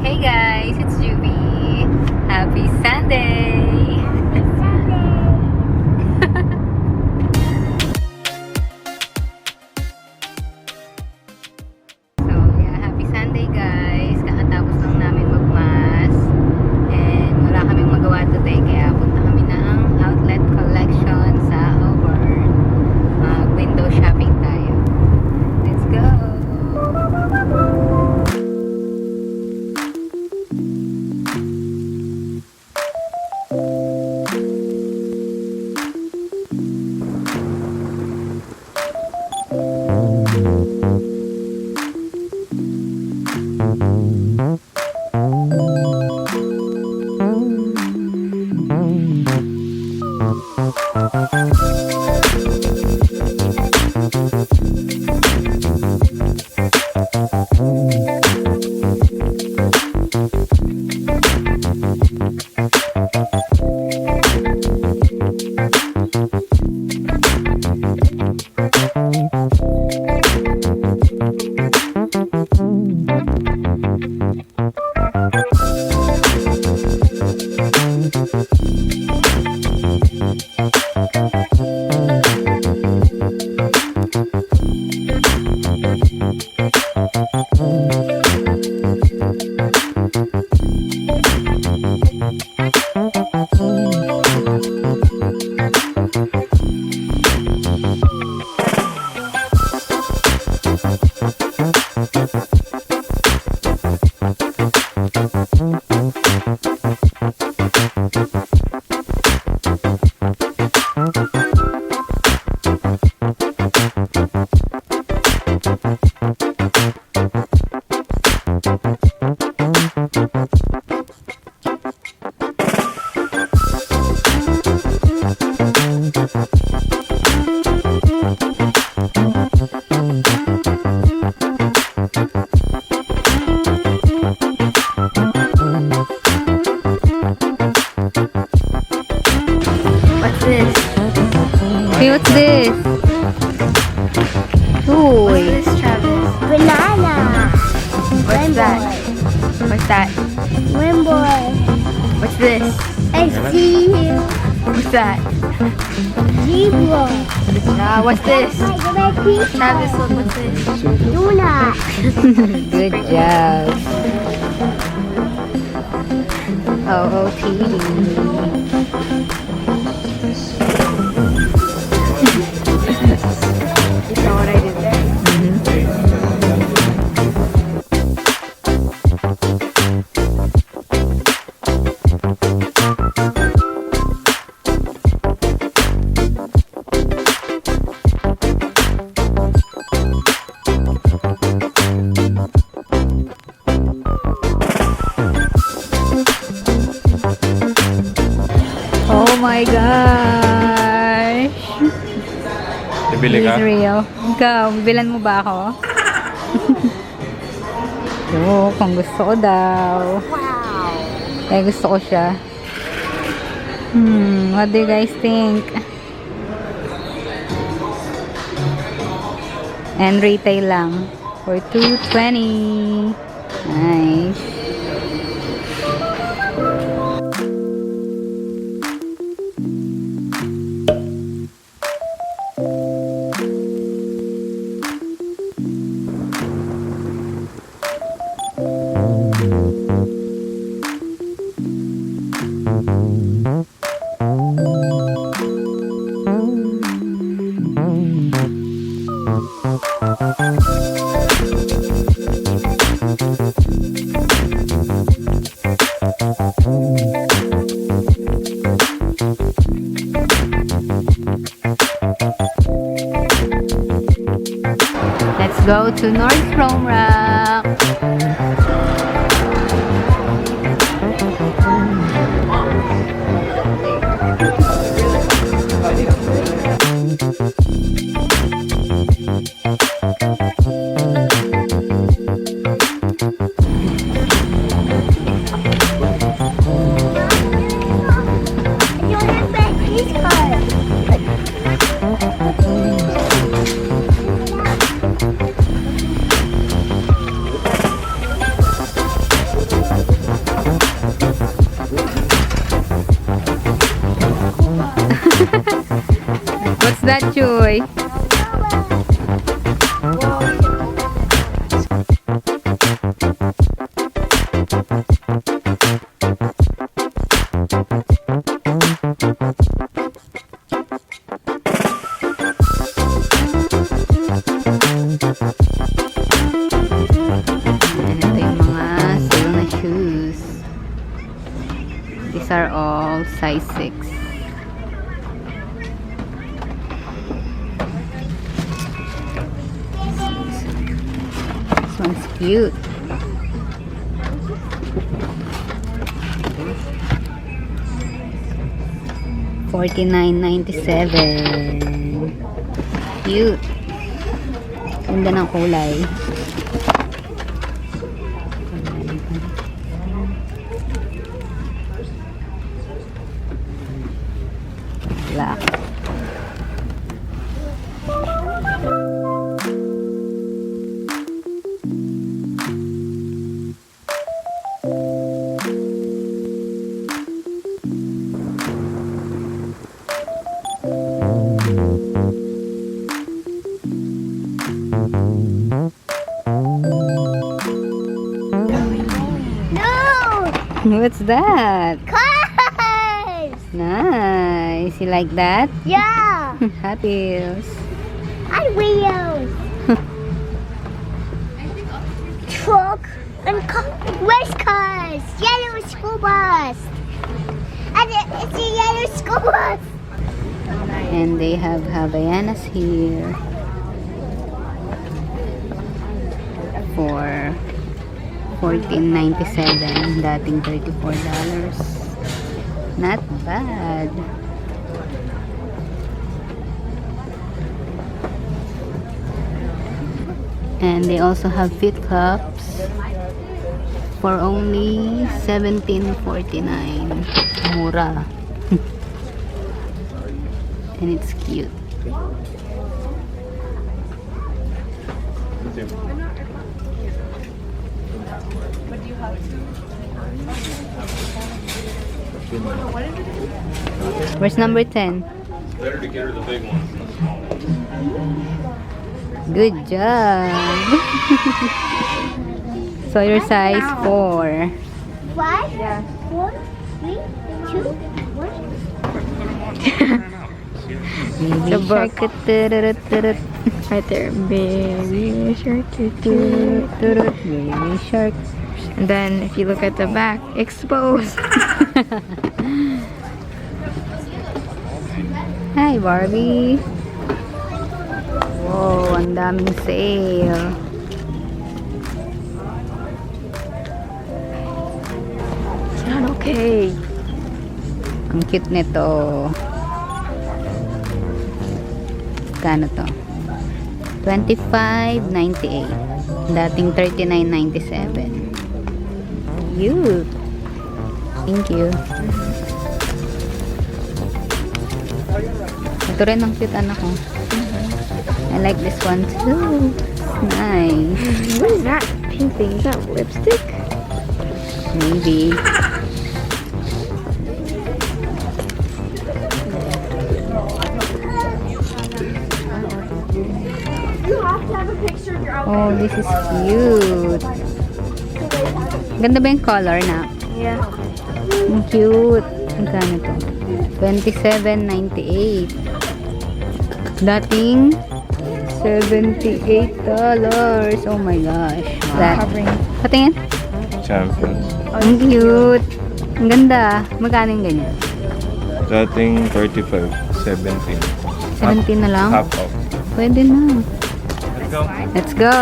Hey guys, it's Juvy. Happy Sunday! So yeah, happy Sunday guys. Kakatapos lang namin magmas. And wala kaming magawa today kaya punta kami ng outlet collection sa Auburn. Window shopping tayo. Let's go! Hey, what's this? Ooh. What's this, Travis? Banana. What's that? What's that? Rainbow. What's this? I see you. What's that? Zebra. What's this? Travis, Travis, look, what's this? Luna. Good job. OOT. You saw what I did there? Oh my gosh! Bibili ka? This is real. Ikaw, bibilan mo ba ako? Oo, kung gusto ko daw. Wow. Eh, gusto ko siya. What do you guys think? And retail lang. For $2.20. Nice. Let's go to Nordstrom Rack. that, Joy? Ayan, ito yung mga sale na shoes. These are all size 6. This one's cute. $49.97. Cute. Ganda ng kulay. Black. No! What's that? Cars! Nice. You like that? Yeah! Hot Wheels. And wheels! Truck and race cars! Yellow school bus! And it's a yellow school bus! And they have Havaianas here for $14.97, dating $34. Not bad. And they also have fit cups for only $17.49. Mura. And it's cute. Where's number 10? Better to get her the big one. Good job. So your size 4. 5, 4, 3, 2, 1. Baby shark. Turut. Right there, baby shark. Baby shark. And then if you look at the back, exposed. Hi, Barbie. Wow, ang daming sale. It's not okay. Ang cute nito. Kano to? $25.98. Dating $39.97. Cute. Thank you. Ito rin ang cute anak ko. I like this one too. Nice. What is that pink thing? Is that lipstick? Maybe. Oh, this is cute. Ganda ba yung color na? Yeah. Ang cute. Magkano to? $27.98. Dating $78. Oh my gosh. That. Covering. Patingin. Champions. Ang cute. Ang ganda. Magkano yung ganyan? Dating 35, 17. 17 na lang? Half off. Pwede na. Let's go. Let's go.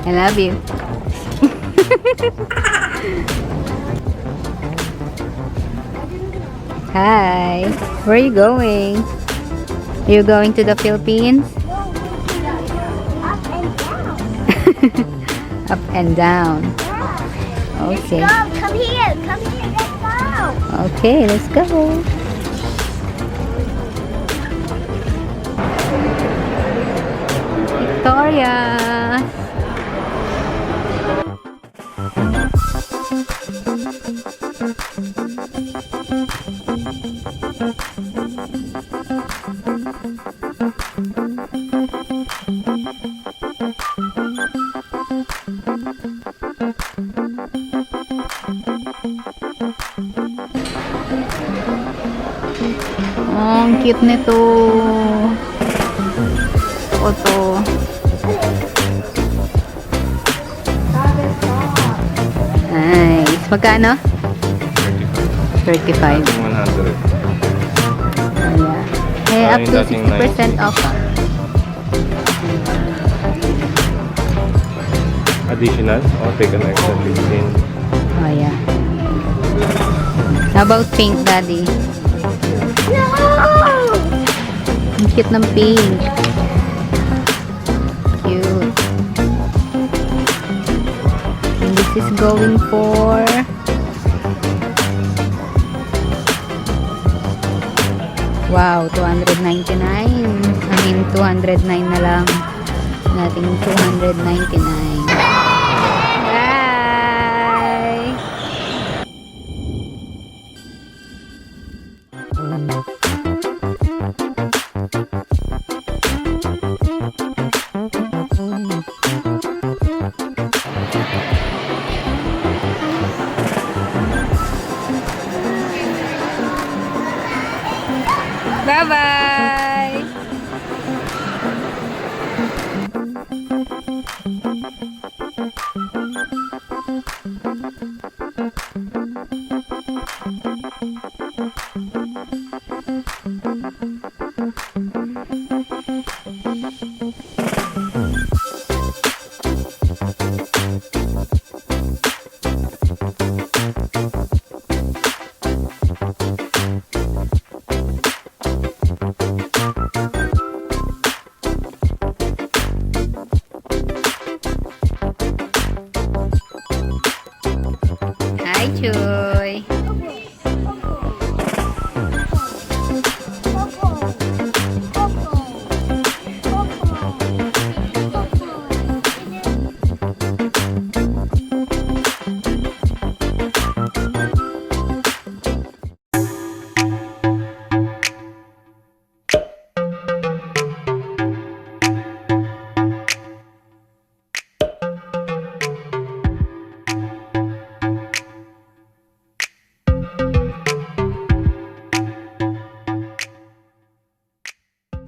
I love you. Hi. Where are you going? Are you going to the Philippines? Up and down. Up and down. Okay. Go, come here, let's go. Okay, let's go. Victoria. Oh, ang cute nito. Oto. Nice. Magkano? 35. 100. Ayan. Eh, up to dating 60% off. Additional? I'll take an extra 15. Oh, yeah. How about pink, Daddy? No! Ang cute ng pink. Cute. And this is going for... Wow, 299. I mean, 209 na lang. Nating 299. Bye! Bye-bye!